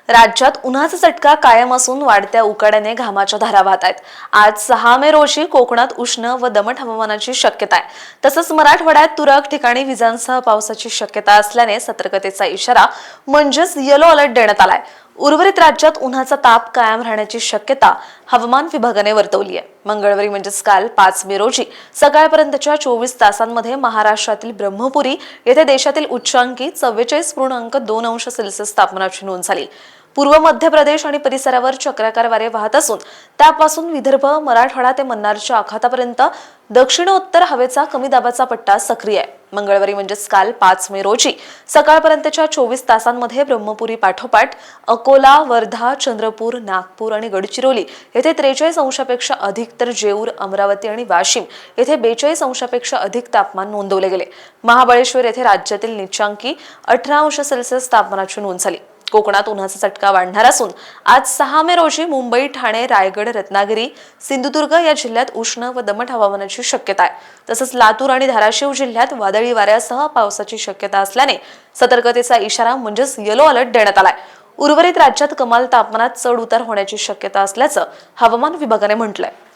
राज्यात उन्हाचा चटका कायम असून वाढत्या उकाड्याने घामाच्या धारा वाहत आहेत। आज 6 मे रोजी कोकणात उष्ण व दमट हवामानाची शक्यता आहे। तसंच मराठवाड्यात तुरळक ठिकाणी विजांसह पावसाची शक्यता असल्याने सतर्कतेचा इशारा म्हणजेच येलो अलर्ट देण्यात आलाय। उर्वरित राज्यात उन्हाचा ताप कायम राहण्याची शक्यता हवामान विभागाने वर्तवली आहे। मंगळवारी म्हणजेच काल 5 मे रोजी सकाळपर्यंतच्या 24 तासांमध्ये महाराष्ट्रातील ब्रह्मपुरी येथे देशातील उच्चांकी 44.2 अंश सेल्सिअस तापमानाची नोंद झाली। पूर्व मध्य प्रदेश आणि परिसरावर चक्राकार वारे वाहत असून त्यापासून विदर्भ, मराठवाडा ते मन्नारच्या आखातापर्यंत दक्षिणोत्तर हवेचा कमी दाबाचा पट्टा सक्रिय आहे। मंगळवारी म्हणजेच काल 5 मे रोजी सकाळपर्यंतच्या 24 तासांमध्ये ब्रह्मपुरी पाठोपाठ अकोला, वर्धा, चंद्रपूर, नागपूर आणि गडचिरोली येथे 43 अंशापेक्षा अधिक तर जेऊर, अमरावती आणि वाशिम येथे 42 अंशापेक्षा अधिक तापमान नोंदवले गेले। महाबळेश्वर येथे राज्यातील निचांकी 18 अंश सेल्सिअस तापमानाची नोंद झाली। कोकणात उन्हाचा चटका वाढणार असून आज 6 मे रोजी मुंबई, ठाणे, रायगड, रत्नागिरी, सिंधुदुर्ग या जिल्ह्यात उष्ण व दमट हवामानाची शक्यता आहे। तसंच लातूर आणि धाराशिव जिल्ह्यात वादळी वाऱ्यासह पावसाची शक्यता असल्याने सतर्कतेचा इशारा म्हणजेच येलो अलर्ट देण्यात आलाय। उर्वरित राज्यात कमाल तापमानात चढ उतार होण्याची शक्यता असल्याचं हवामान विभागाने म्हटलंय।